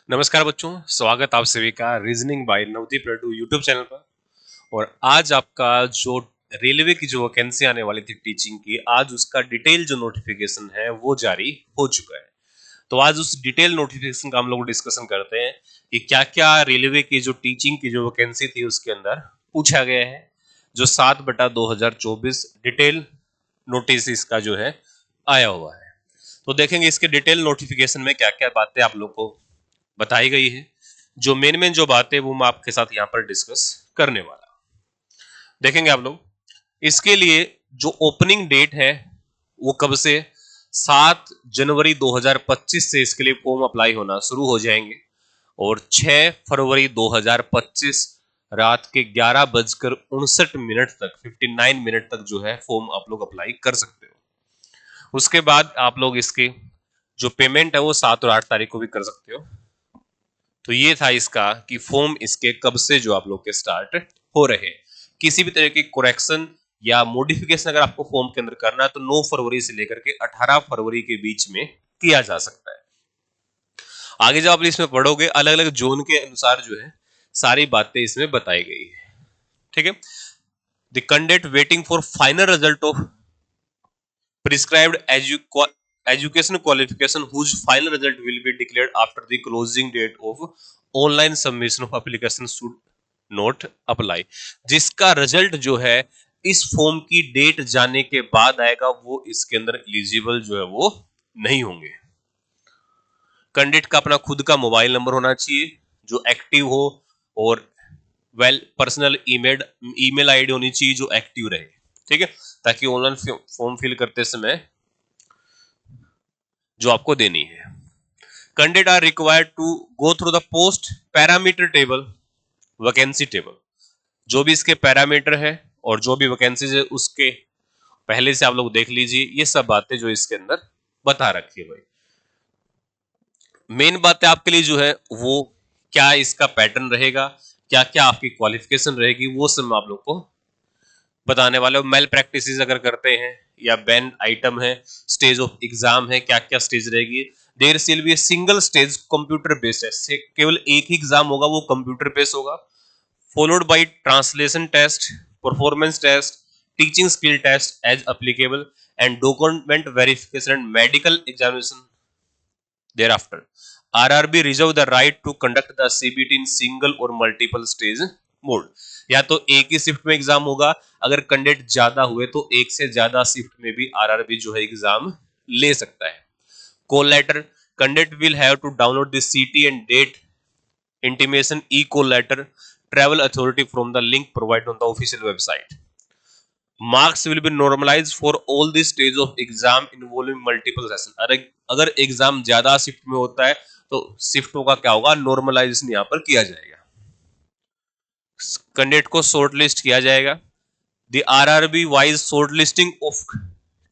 नमस्कार बच्चों, स्वागत आप सभी का reasoning by Navdeep Laddu YouTube channel पर। और आज आपका जो रेलवे की जो वैकेंसी आने वाली थी टीचिंग की, आज उसका डिटेल जो नोटिफिकेशन है वो जारी हो चुका है। तो आज उस डिटेल नोटिफिकेशन का हम लोग डिस्कशन करते हैं कि क्या क्या रेलवे की जो टीचिंग की जो वैकेंसी थी उसके अंदर पूछा गया है। जो 7/2024 डिटेल नोटिस इसका जो है आया हुआ है, तो देखेंगे इसके डिटेल नोटिफिकेशन में क्या क्या बातें आप लोग को बताई गई है। जो मेन मेन जो बातें वो मैं आपके साथ यहाँ पर डिस्कस करने वाला देखेंगे आप लोग। इसके लिए जो ओपनिंग डेट है वो कब से 7 जनवरी 2025 से इसके लिए फॉर्म अप्लाई होना शुरू हो जाएंगे और 6 फरवरी 2025 रात के 11:59 तक 59 मिनट तक जो है फॉर्म आप लोग अप्लाई कर सकते हो। उसके बाद आप लोग इसके जो पेमेंट है वो 7 और 8 तारीख को भी कर सकते हो। तो ये था इसका कि फॉर्म इसके कब से जो आप लोग के स्टार्ट हो रहे हैं। किसी भी तरह की करेक्शन या मॉडिफिकेशन अगर आपको फॉर्म के अंदर करना है तो 9 फरवरी से लेकर के 18 फरवरी के बीच में किया जा सकता है। आगे जब आप इसमें पढ़ोगे अलग अलग जोन के अनुसार जो है सारी बातें इसमें बताई गई है। ठीक है। The candidate waiting for final result of prescribed education qualification whose final result will be declared after the closing date of online submission of application should not apply। जिसका रिजल्ट जो है इस फॉर्म की डेट जाने के बाद आएगा वो इसके अंदर एलिजिबल जो है वो नहीं होंगे। कैंडिडेट का अपना खुद का मोबाइल नंबर होना चाहिए जो एक्टिव हो और पर्सनल ईमेल आईडी होनी चाहिए जो एक्टिव रहे। ठीक है, ताकि ऑनलाइन फॉर्म फिल करते समय जो आपको देनी है। Candidate are required to go through the post parameter table vacancy table. जो भी इसके पैरामीटर है और जो भी वैकेंसीज है उसके पहले से आप लोग देख लीजिए। ये सब बातें जो इसके अंदर बता रखी है भाई। मेन बातें आपके लिए जो है वो क्या इसका पैटर्न रहेगा, क्या क्या आपकी क्वालिफिकेशन रहेगी, वो सब मैं आप लोग को बताने वाले हो। मेल प्रैक्टिसेस अगर करते हैं या बैंड आइटम है, स्टेज ऑफ एग्जाम है, क्या क्या स्टेज रहेगी। There will be single stage computer based है, केवल एक ही एग्जाम होगा वो कंप्यूटर बेस्ड होगा, followed by translation test, performance test, teaching skill test as applicable and document verification and medical examination. thereafter RRB reserve the right to conduct the CBT in single or multiple stage mode। या तो एक ही shift में exam होगा, अगर candidate ज्यादा हुए तो एक से ज्यादा शिफ्ट में भी आरआरबी जो है एग्जाम ले सकता है। Call letter, candidate will have to download the city and date intimation e call letter travel authority from the link provide on the official website. Marks will be normalize for all the stage of exam involving multiple session. अगर exam ज्यादा shift में होता है तो शिफ्टों का क्या होगा, normalisation यहाँ पर किया जाएगा। कैंडिडेट को शॉर्ट लिस्ट किया जाएगा। The RRB wise short listing of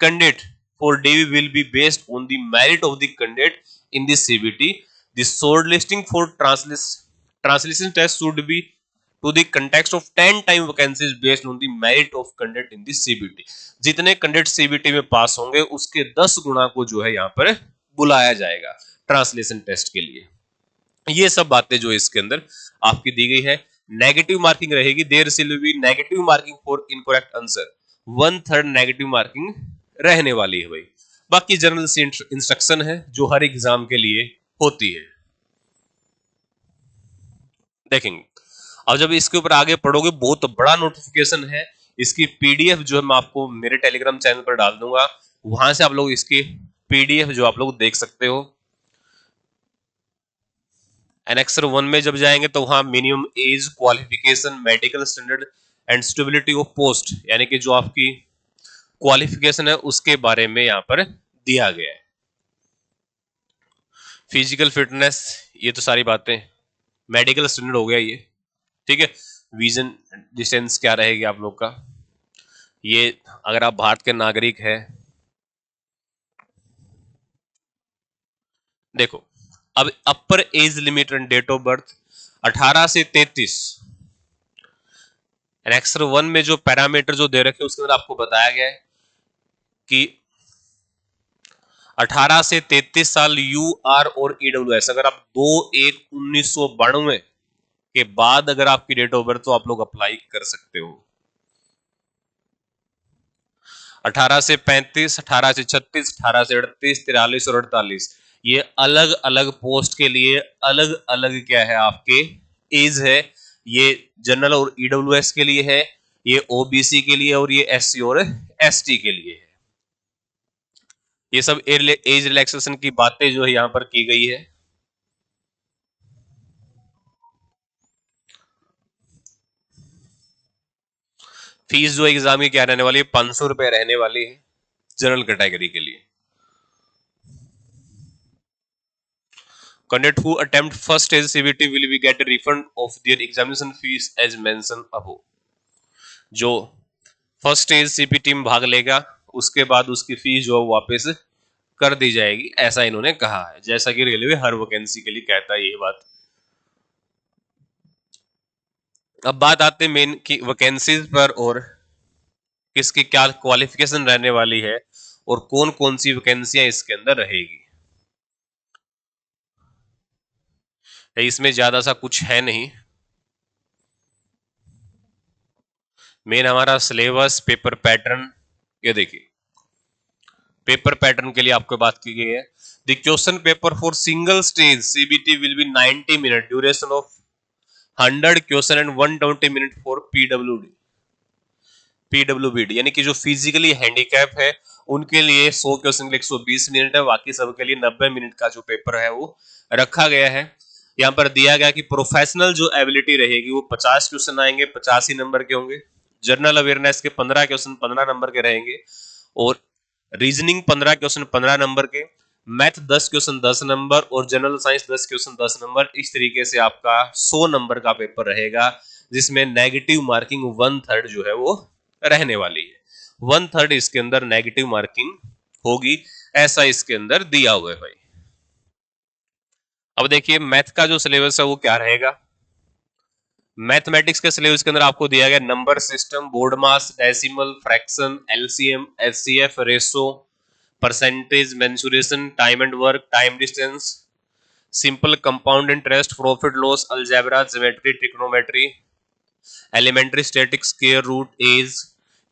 candidate for DV will be based on the merit of the candidate in the CBT. The short listing for translation test should be to the context of 10 time vacancies based on the merit of candidate in the CBT। जितने candidate CBT में पास होंगे उसके 10 गुना को जो है यहाँ पर बुलाया जाएगा ट्रांसलेशन टेस्ट के लिए। ये सब बातें जो इसके अंदर आपकी दी गई है। नेगेटिव मार्किंग रहेगी, there will be negative marking for incorrect answer, 1/3 negative marking रहने वाली है भाई। बाकी जनरल सी इंस्ट्रक्शन है जो हर एग्जाम के लिए होती है। देखेंगे अब जब इसके ऊपर आगे पढ़ोगे बहुत बड़ा नोटिफिकेशन है। इसकी पीडीएफ जो है मैं आपको मेरे टेलीग्राम चैनल पर डाल दूंगा, वहां से आप लोग इसकी पीडीएफ जो आप लोग देख सकते हो। एनेक्सर 1 में जब जाएंगे तो वहां minimum age, qualification, medical standard and stability of post, यानी कि जो आपकी क्वालिफिकेशन है उसके बारे में यहाँ पर दिया गया है। फिजिकल फिटनेस, ये तो सारी बातें, मेडिकल स्टैंडर्ड हो गया ये। ठीक है, विजन डिस्टेंस क्या रहेगी आप लोग का, ये अगर आप भारत के नागरिक है। देखो अब upper age limit and date of birth 18 से 33। एनेक्सर 1 में जो पैरामीटर जो दे रखे उसके अंदर आपको बताया गया है कि 18 से 33 साल यूआर और ईडब्ल्यूएस, अगर आप 2/1/1992 के बाद अगर आपकी डेट ऑफ बर्थ तो आप लोग अप्लाई कर सकते हो। 18 से 35, 18 से 36, 18 से 38, 43 और 48, ये अलग अलग पोस्ट के लिए अलग अलग क्या है आपके एज है। ये जनरल और ईडब्ल्यूएस के लिए है, ये ओबीसी के लिए, और ये एससी और एसटी के लिए है। ये सब एज रिलैक्सेशन की बातें जो है यहां पर की गई है। फीस जो एग्जाम की क्या रहने वाली है, 500 रुपए रहने वाली है जनरल कैटेगरी के लिए। Candidate who attempt first stage CBT will be get a refund of their examination fees as mentioned above। जो फर्स्ट स्टेज सीपीटी में भाग लेगा उसके बाद उसकी फीस जो वापस कर दी जाएगी, ऐसा इन्होंने कहा है, जैसा कि रेलवे हर वैकेंसी के लिए कहता है ये बात। अब बात आते हैं मेन की वैकेंसीज पर और किसकी क्या क्वालिफिकेशन रहने वाली है और कौन कौन सी वैकेंसियां इसके अंदर रहेगी। इसमें ज्यादा सा कुछ है नहीं, मेन हमारा सिलेबस, पेपर पैटर्न। ये देखिए पेपर पैटर्न के लिए आपको बात की गई है। The question paper for single stage CBT will be 90 minute, duration of 100 question and 120 minute for PWBD, यानी कि जो फिजिकली हैंडीकैप है उनके लिए 100 क्वेश्चन के लिए 120 मिनट है, बाकी सब के लिए 90 मिनट का जो पेपर है वो रखा गया है। यहाँ पर दिया गया कि प्रोफेशनल जो एबिलिटी रहेगी वो 50 क्वेश्चन आएंगे, 85 नंबर के होंगे। जनरल अवेयरनेस के 15 क्वेश्चन 15 नंबर के रहेंगे, और रीजनिंग 15 क्वेश्चन 15 नंबर के, मैथ 10 क्वेश्चन 10 नंबर, और जनरल साइंस 10 क्वेश्चन 10 नंबर। इस तरीके से आपका 100 नंबर का पेपर रहेगा, जिसमें नेगेटिव मार्किंग 1/3 जो है वो रहने वाली है। 1/3 इसके अंदर नेगेटिव मार्किंग होगी, ऐसा इसके अंदर दिया हुआ है भाई। अब देखिए मैथ का जो सिलेबस है वो क्या रहेगा। मैथमेटिक्स के सिलेबस के अंदर आपको दिया गया number system, BODMAS, decimal, fraction, LCM, HCF, ratio, percentage, mensuration, time and work, time distance, simple compound interest, profit loss, algebra, geometry, trigonometry, elementary statistics, square root, age,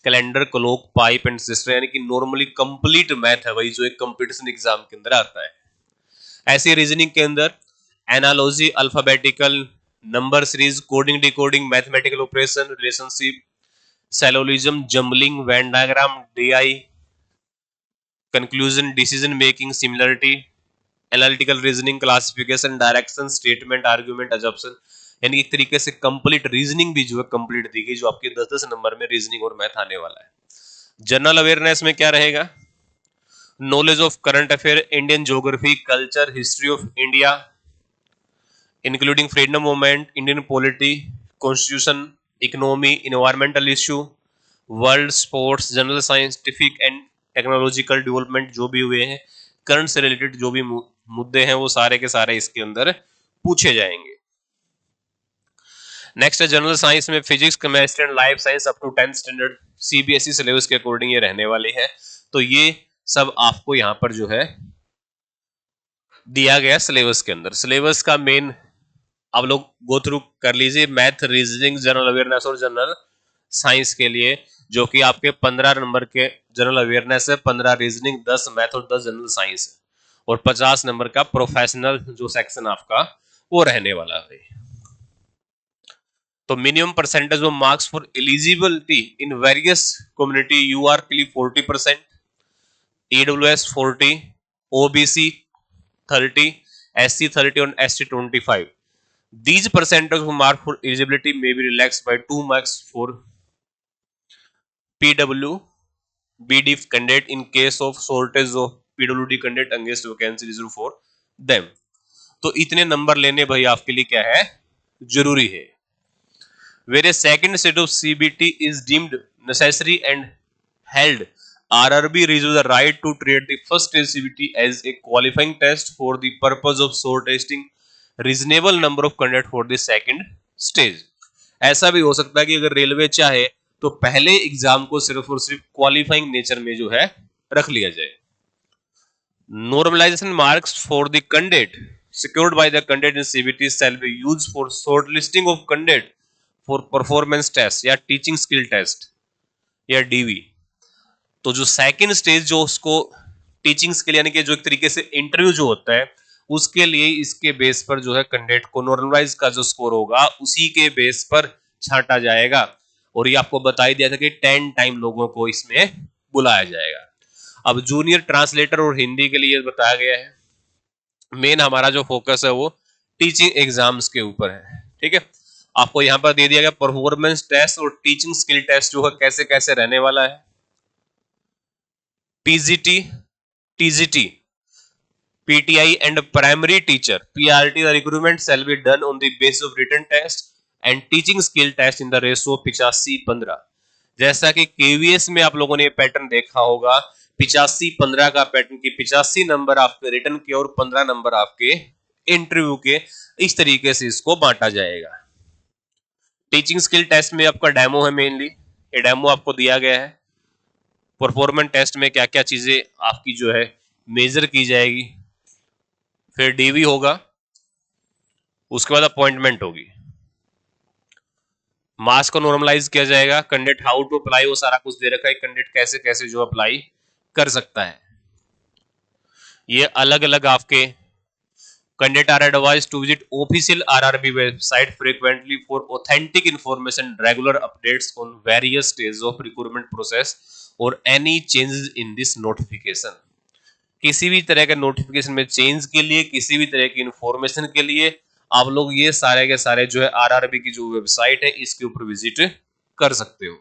calendar, clock, pipe and cistern, यानी कि normally complete math है भाई जो एक competition exam के अंदर आता है। ऐसी रीजनिंग के अंदर analogy, alphabetical, number series, coding decoding, mathematical operation, relationship, syllogism, jumbling, Venn diagram, DI, conclusion, decision making, similarity, analytical reasoning, classification, direction, statement, argument, assumption, यानी एक तरीके से कंप्लीट रीजनिंग भी जो है कंप्लीट दी गई, जो आपके 10-10 नंबर में रीजनिंग और मैथ आने वाला है। जनरल अवेयरनेस में क्या रहेगा, knowledge of current affair, Indian geography, culture, history of India including freedom movement, Indian polity, constitution, economy, environmental issue, world sports, general scientific and technological development जो भी हुए हैं, करंट से रिलेटेड जो भी मुद्दे हैं वो सारे के सारे इसके अंदर पूछे जाएंगे। नेक्स्ट है जनरल साइंस में physics, chemistry and life science up to 10th standard, CBSE syllabus के अकॉर्डिंग ये रहने वाली है। तो ये सब आपको यहाँ पर जो है दिया गया सिलेबस के अंदर। सिलेबस का मेन आप लोग गो थ्रू कर लीजिए, मैथ, रीजनिंग, जनरल अवेयरनेस और जनरल साइंस के लिए, जो कि आपके 15 नंबर के जनरल अवेयरनेस है, 15 रीजनिंग, 10 मैथ और 10 जनरल साइंस है, और 50 नंबर का प्रोफेशनल जो सेक्शन आपका वो रहने वाला है। तो minimum percentage of marks for eligibility in various community, UR के लिए 40%, ईडब्ल्यूएस 40, ओबीसी 30, एससी 30 और ST 25। These percentage of mark for eligibility may be relaxed by 2 marks for PWBD candidate in case of shortage of PWD candidate against vacancy reserved for them। तो इतने number लेने भाई आपके लिए क्या है, जरूरी है। Where a second set of CBT is deemed necessary and held, RRB reserves the right to treat the first stage CBT as a qualifying test for the purpose of shortlisting reasonable number of candidates for the second stage। ऐसा भी हो सकता है कि अगर railway चाहे तो पहले एग्जाम को सिर्फ और सिर्फ क्वालिफाइंग नेचर में जो है रख लिया जाए। Normalization marks for the candidate secured by the candidate in CBT shall be used for shortlisting of candidate for performance test या टीचिंग स्किल टेस्ट या डीवी। तो जो सेकंड स्टेज जो उसको टीचिंग स्किल यानी कि जो एक तरीके से इंटरव्यू जो होता है उसके लिए इसके बेस पर जो है कैंडिडेट को नॉर्मलाइज का जो स्कोर होगा उसी के बेस पर छांटा जाएगा। और ये आपको बता ही दिया था कि 10 टाइम लोगों को इसमें बुलाया जाएगा। अब जूनियर ट्रांसलेटर और हिंदी के लिए बताया गया है, मेन हमारा जो फोकस है वो टीचिंग एग्जाम्स के ऊपर है। ठीक है, आपको यहाँ पर दे दिया गया परफॉर्मेंस टेस्ट और टीचिंग स्किल टेस्ट जो है कैसे कैसे रहने वाला है। PGT, TGT, PTI and primary teacher PRT the recruitment shall be done on the basis of written test and teaching skill test in the ratio 85-15। जैसा कि KVS में आप लोगों ने पैटर्न देखा होगा 85-15 का पैटर्न की 85 नंबर आपके रिटर्न के और 15 नंबर आपके इंटरव्यू के, इस तरीके से इसको बांटा जाएगा। टीचिंग स्किल टेस्ट में आपका डेमो है, मेनली ये डेमो आपको दिया गया है। परफॉर्मेंस टेस्ट में क्या क्या चीजें आपकी जो है मेजर की जाएगी, फिर डीवी होगा, उसके बाद अपॉइंटमेंट होगी, मार्क्स को नॉर्मलाइज किया जाएगा, कैंडिडेट हाउ टू अप्लाई वो सारा कुछ दे रखा है, कैंडिडेट कैसे कैसे जो अप्लाई कर सकता है। ये अलग अलग आपके candidate are advised to visit official RRB website frequently for authentic information, regular updates on various stage of recruitment process और any changes in this notification. किसी भी तरह के नोटिफिकेशन में चेंज के लिए, किसी भी तरह की इंफॉर्मेशन के लिए आप लोग ये सारे के सारे जो है आरआरबी की जो वेबसाइट है इसके ऊपर विजिट कर सकते हो।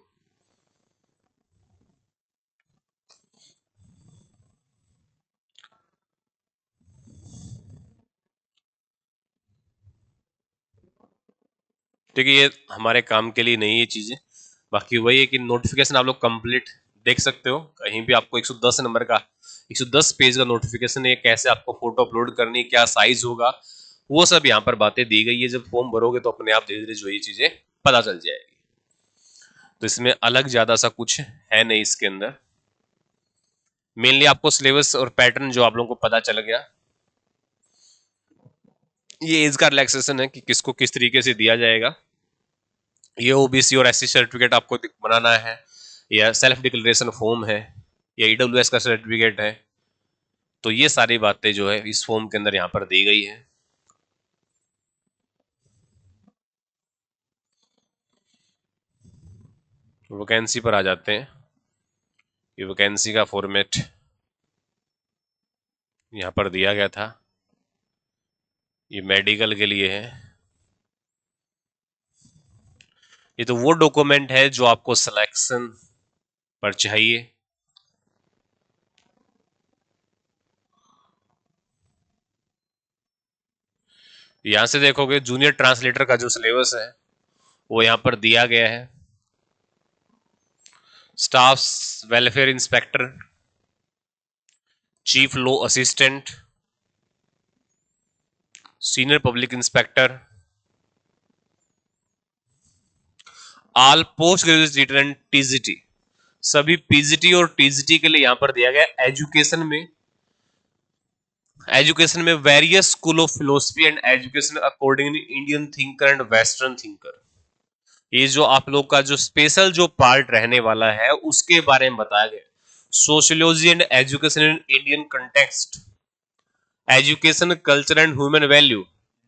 ठीक है, ये हमारे काम के लिए नहीं ये चीजें, बाकी वही है कि नोटिफिकेशन आप लोग कंप्लीट देख सकते हो कहीं भी। आपको 110 नंबर का 110 पेज का नोटिफिकेशन है, कैसे आपको फोटो अपलोड करनी, क्या साइज होगा, वो सब यहाँ पर बातें दी गई है। जब फॉर्म भरोगे तो अपने आप धीरे धीरे जो ये चीजें पता चल जाएगी। तो इसमें अलग ज्यादा सा कुछ है नहीं इसके अंदर, मेनली आपको सिलेबस और पैटर्न जो आप लोगों को पता चल गया। ये एज का रिलैक्सेशन है कि किसको किस तरीके से दिया जाएगा। ये ओबीसी और एससी सर्टिफिकेट आपको बनाना है, या सेल्फ डिक्लेरेशन फॉर्म है, या ईडब्ल्यूएस का सर्टिफिकेट है। तो ये सारी बातें जो है इस फॉर्म के अंदर यहाँ पर दी गई है। वैकेंसी पर आ जाते हैं। ये वैकेंसी का फॉर्मेट यहाँ पर दिया गया था, ये मेडिकल के लिए है। ये तो वो डॉक्यूमेंट है जो आपको सिलेक्शन पर चाहिए। यहां से देखोगे जूनियर ट्रांसलेटर का जो सिलेबस है वो यहां पर दिया गया है। Staff welfare inspector, chief law assistant, senior public inspector, all post graduate and TGT, सभी पीजीटी और टीजीटी के लिए यहां पर दिया गया। एजुकेशन में various school of philosophy and education according Indian thinker and western thinker. ये जो आप लोग का जो स्पेशल जो पार्ट रहने वाला है उसके बारे में बताया गया। Sociology and education in Indian context, education culture and human value,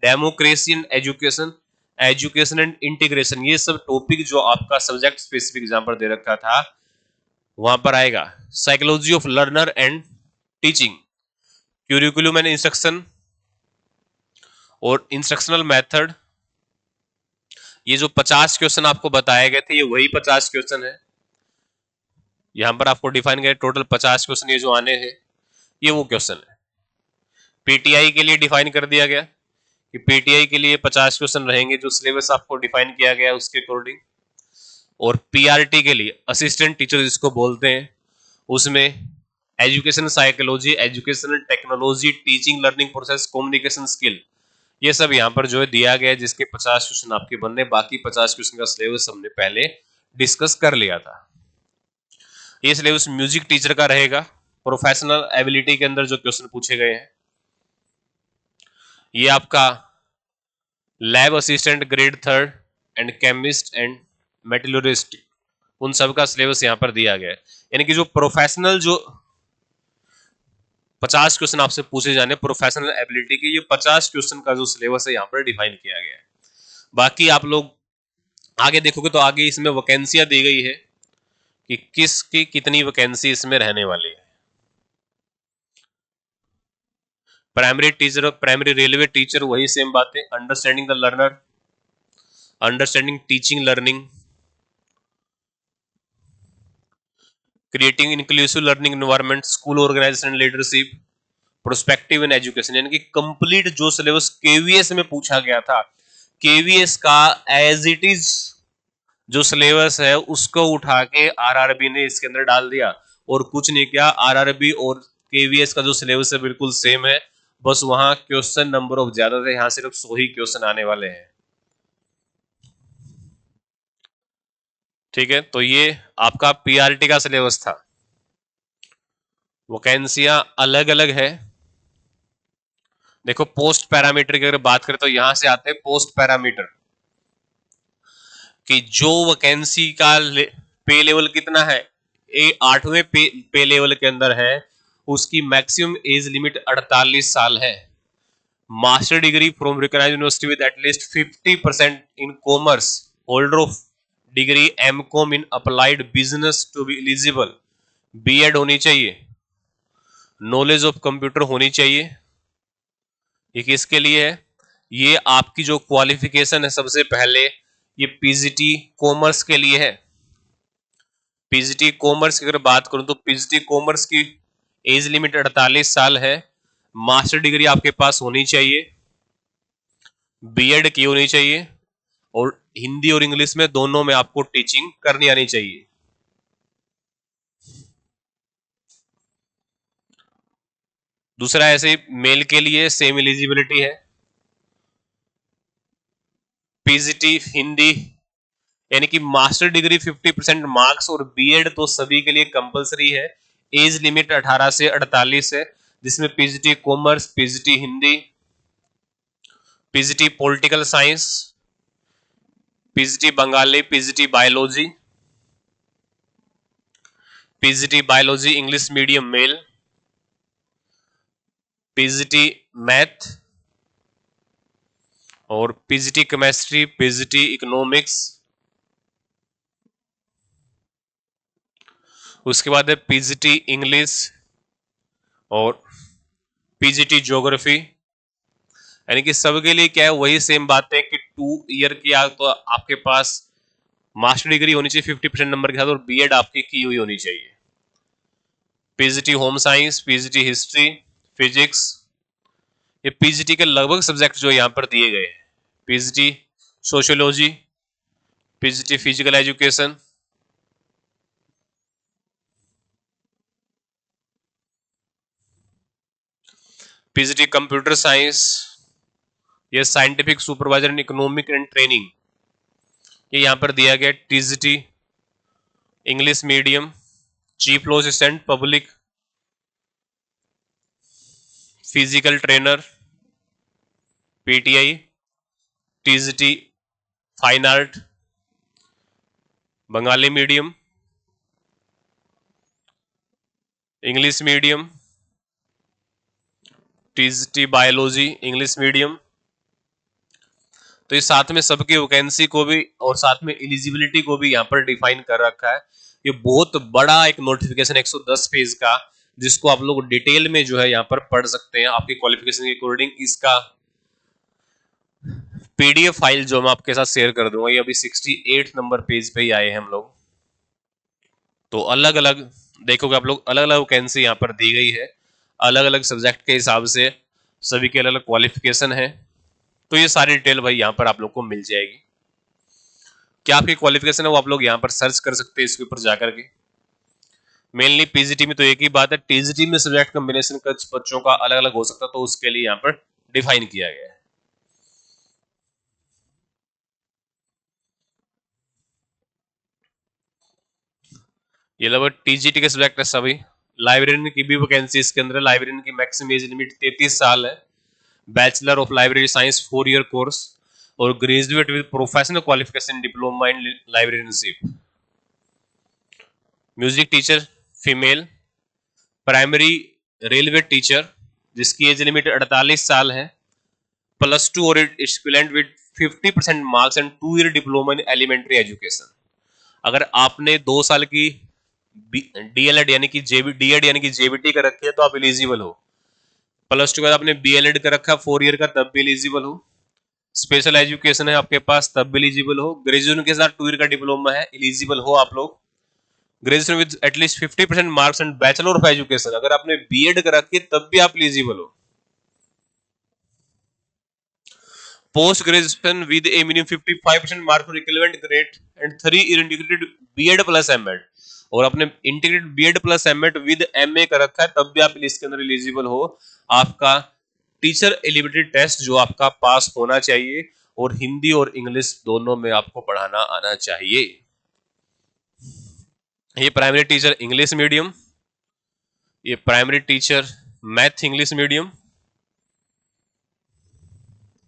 democracy and education, education and integration, ये सब टॉपिक जो आपका सब्जेक्ट स्पेसिफिक एग्जाम पर दे रखा था वहां पर आएगा। Psychology of learner and teaching, curriculum and instruction और इंस्ट्रक्शनल मेथड। ये जो 50 क्वेश्चन आपको बताए गए थे ये वही 50 क्वेश्चन है। यहां पर आपको डिफाइन किया टोटल 50 क्वेश्चन ये जो आने हैं ये वो क्वेश्चन है। पीटीआई के लिए डिफाइन कर दिया गया कि पीटीआई के लिए 50 क्वेश्चन रहेंगे जो सिलेबस आपको डिफाइन किया गया उसके अकॉर्डिंग। और पीआरटी के लिए असिस्टेंट टीचर जिसको बोलते हैं उसमें education psychology, educational technology, teaching learning process, communication skill, ये सब यहाँ पर जो है दिया गया है जिसके 50 क्वेश्चन आपके बनने। बाकी 50 क्वेश्चन का सिलेबस हमने पहले डिस्कस कर लिया था। ये सिलेबस म्यूजिक टीचर का रहेगा, प्रोफेशनल एबिलिटी के अंदर जो क्वेश्चन पूछे गए हैं, ये आपका lab assistant grade third and chemist and metallurgist, उन सब का सिलेबस यहाँ पर दिया गया है। यानी कि जो प्रोफेशनल जो 50 क्वेश्चन आपसे पूछे जाने प्रोफेशनल एबिलिटी के, ये 50 क्वेश्चन का जो सिलेबस है यहाँ पर डिफाइन किया गया है। बाकी आप लोग आगे देखोगे तो आगे इसमें वैकेंसियां दी गई है कि किसकी कितनी वैकेंसी इसमें रहने वाली है। Primary teacher, primary railway teacher, वही सेम बात है। Understanding the learner, understanding teaching learning, creating inclusive learning environment, school organisation leadership, prospective in education. यानी कि कंप्लीट जो सिलेबस केवीएस में पूछा गया था, केवीएस का एज इट इज जो सिलेबस है उसको उठा के आरआरबी ने इसके अंदर डाल दिया और कुछ नहीं किया। आरआरबी और केवीएस का जो सिलेबस है बिल्कुल सेम है, बस वहां क्वेश्चन नंबर ऑफ ज्यादा थे, यहाँ सिर्फ 100 ही क्वेश्चन आने वाले हैं। ठीक है, तो ये आपका पीआरटी का सिलेबस था। वैकेंसियां अलग अलग है। देखो पोस्ट पैरामीटर की अगर बात करें तो यहां से आते हैं पोस्ट पैरामीटर कि जो वैकेंसी का पे लेवल कितना है, 8वें पे लेवल के अंदर है, उसकी मैक्सिमम एज लिमिट 48 साल है। Master degree from recognised university with at least 50% in commerce, holder of degree MCom in applied business to be eligible, BEd होनी चाहिए, नॉलेज ऑफ कंप्यूटर होनी चाहिए। ये किसके लिए है? ये आपकी जो क्वालिफिकेशन है सबसे पहले ये पीजीटी कॉमर्स के लिए है। पीजीटी कॉमर्स की अगर बात करूं तो पीजीटी कॉमर्स की एज लिमिट 48 साल है, मास्टर डिग्री आपके पास होनी चाहिए, बीएड की होनी चाहिए और हिंदी और इंग्लिश में दोनों में आपको टीचिंग करनी आनी चाहिए। दूसरा ऐसे मेल के लिए सेम एलिजिबिलिटी है, पीजीटी हिंदी यानी कि मास्टर डिग्री 50% मार्क्स और बीएड तो सभी के लिए कंपलसरी है। एज लिमिट 18 से 48 है, जिसमें PGT commerce, PGT Hindi, PGT political science, PGT Bengali, PGT biology, PGT biology English medium male, PGT math और पीजीटी केमिस्ट्री, पीजीटी इकोनॉमिक्स। उसके बाद है पीजीटी इंग्लिश और पीजीटी ज्योग्राफी। यानी कि सबके लिए क्या है, वही सेम बात है कि 2 ईयर की तो आपके पास मास्टर डिग्री होनी चाहिए 50% नंबर के साथ और बीएड आपकी की हुई होनी चाहिए। PGT home science, PGT history, physics, ये पीजीटी के लगभग सब्जेक्ट जो यहाँ पर दिए गए हैं। PGT sociology, PGT physical education, PGT computer science, ये scientific supervisor in economic and training, ये यहाँ पर दिया गया। TGT English medium, chief law assistant public, physical trainer, PTI, TGT fine art, Bengali medium, English medium, TGT biology English medium. तो ये साथ में सबकी वैकेंसी को भी और साथ में एलिजिबिलिटी को भी यहाँ पर डिफाइन कर रखा है। ये बहुत बड़ा एक नोटिफिकेशन 110 पेज का, जिसको आप लोग डिटेल में जो है यहाँ पर पढ़ सकते हैं आपकी क्वालिफिकेशन के अकॉर्डिंग। इसका पीडीएफ फाइल जो मैं आपके साथ शेयर कर दूंगा, ये अभी 68 नंबर पेज पे ही आए हैं हम लोग। तो अलग अलग देखोगे आप लोग, अलग अलग वैकेंसी यहाँ पर दी गई है, अलग अलग सब्जेक्ट के हिसाब से सभी के अलग अलग क्वालिफिकेशन है। तो ये सारी डिटेल भाई यहाँ पर आप लोग को मिल जाएगी। क्या आपकी क्वालिफिकेशन है वो आप लोग यहाँ पर सर्च कर सकते हैं इसके ऊपर जाकर के। मेनली पीजीटी में तो एक ही बात है, टीजीटी में सब्जेक्ट कॉम्बिनेशन कुछ बच्चों का अलग अलग हो सकता है, तो उसके लिए यहाँ पर डिफाइन किया गया है। ये लगभग टीजीटी के सब्जेक्ट है सभी, लाइब्रेरियन की भी वैकेंसी इसके अंदर। लाइब्रेरियन की मैक्सिमम एज लिमिट 33 साल है। Bachelor of library science 4 year course और graduate with professional qualification diploma in librarianship. Music teacher female. Primary railway teacher जिसकी एज लिमिट 48 साल है, +2 और equivalent with 50% marks and 2 year diploma in elementary education. अगर आपने 2 साल की डीएलएड यानी कि डीएड यानी कि जेबीटी कर रखी है तो आप एलिजिबल हो। +2 के बाद आपने बीएलएड कर रखा 4 ईयर का तब भी एलिजिबल हो। स्पेशल एजुकेशन है आपके पास तब भी एलिजिबल हो। ग्रेजुएशन के साथ 2 ईयर का डिप्लोमा है, एलिजिबल हो आप लोग। Graduation with at least 50% marks and bachelor of education, अगर आपने बीएड कर रखी है तब भी आप एलिजिबल हो। Post graduation with a minimum 55% marks for equivalent grade and 3 year integrated BEd plus MEd, और आपने integrated BEd plus MEd with MA कर रखा है तब भी आप इसके अंदर एलिजिबल हो। आपका टीचर एलिजिबिलिटी टेस्ट जो आपका पास होना चाहिए, और हिंदी और इंग्लिश दोनों में आपको पढ़ाना आना चाहिए। ये प्राइमरी टीचर इंग्लिश मीडियम, ये primary teacher math English medium,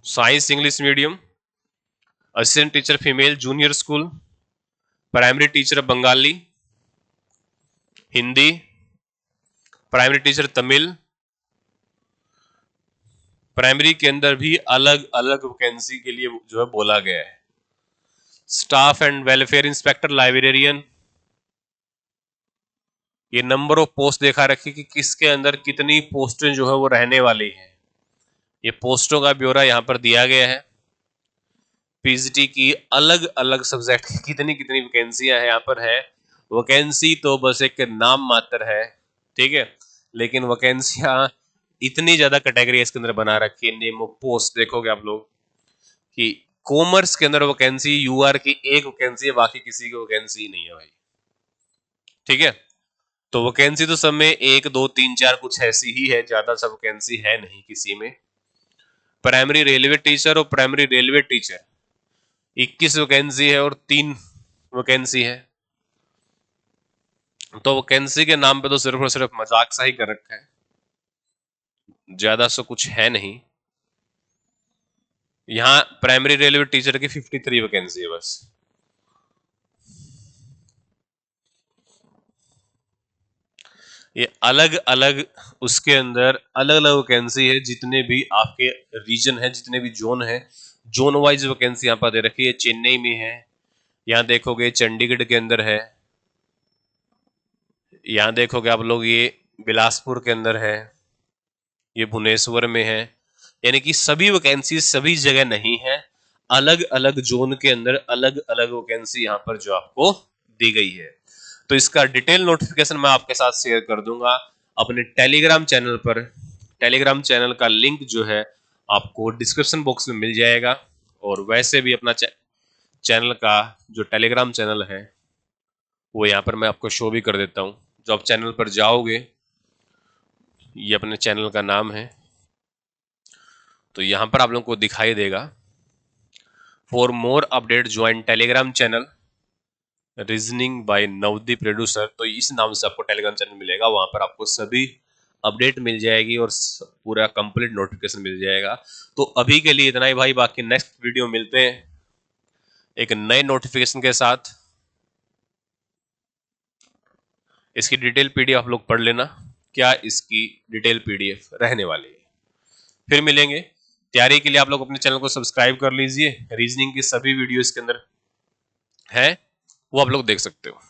science English medium, assistant teacher female junior school, primary teacher Bengali, Hindi, primary teacher Tamil. Primary के अंदर भी अलग अलग वैकेंसी के लिए जो है बोला गया है। Staff and welfare inspector librarian, ये नंबर ऑफ पोस्ट देखा रखी कि किसके अंदर कितनी पोस्टें जो है वो रहने वाली हैं। ये पोस्टों का ब्यौरा यहाँ पर दिया गया है। पीजीटी की अलग अलग सब्जेक्ट की कितनी कितनी वैकेंसियां है यहाँ पर है। वैकेंसी तो बस एक नाम मात्र है, ठीक है, लेकिन वैकेंसियां इतनी ज्यादा कैटेगरी इसके अंदर बना रखी है। नेम ऑफ पोस्ट देखोगे आप लोग कि कॉमर्स के अंदर वैकेंसी यूआर की एक वैकेंसी है, बाकी किसी की वैकेंसी नहीं है भाई, ठीक है। तो वैकेंसी तो सब में 1 2 3 4 कुछ ऐसी ही है, ज्यादा सब वैकेंसी है नहीं किसी में। प्राइमरी रेलवे टीचर और प्राइमरी रेलवे टीचर 21 वैकेंसी है और 3 वैकेंसी है। तो वैकेंसी के नाम पे तो सिर्फ और सिर्फ मजाक सा ही कर रखा है, ज्यादा सो कुछ है नहीं। यहाँ प्राइमरी रेलवे टीचर की 53 वैकेंसी है बस। ये अलग अलग उसके अंदर अलग अलग वैकेंसी है, जितने भी आपके रीजन है, जितने भी जोन है, जोन वाइज वैकेंसी यहाँ पर दे रखी है। चेन्नई में है, यहाँ देखोगे चंडीगढ़ के अंदर है, यहाँ देखोगे आप लोग ये बिलासपुर के अंदर है, ये भुवनेश्वर में है। यानी कि सभी वैकेंसी सभी जगह नहीं है, अलग अलग जोन के अंदर अलग अलग वैकेंसी यहाँ पर जो आपको दी गई है। तो इसका डिटेल नोटिफिकेशन मैं आपके साथ शेयर कर दूंगा अपने टेलीग्राम चैनल पर। टेलीग्राम चैनल का लिंक जो है आपको डिस्क्रिप्शन बॉक्स में मिल जाएगा, और वैसे भी अपना चैनल का जो टेलीग्राम चैनल है वो यहाँ पर मैं आपको शो भी कर देता हूँ। जो आप चैनल पर जाओगे, ये अपने चैनल का नाम है, तो यहाँ पर आप लोगों को दिखाई देगा। For more update join Telegram channel reasoning by Navdeep producer, तो इस नाम से आपको टेलीग्राम चैनल मिलेगा। वहां पर आपको सभी अपडेट मिल जाएगी और पूरा कंप्लीट नोटिफिकेशन मिल जाएगा। तो अभी के लिए इतना ही भाई, बाकी नेक्स्ट वीडियो मिलते हैं एक नए नोटिफिकेशन के साथ। इसकी डिटेल पीडीएफ आप लोग पढ़ लेना, क्या इसकी डिटेल पीडीएफ रहने वाली है। फिर मिलेंगे। तैयारी के लिए आप लोग अपने चैनल को सब्सक्राइब कर लीजिए। रीजनिंग की सभी वीडियो इसके अंदर है, वो आप लोग देख सकते हो।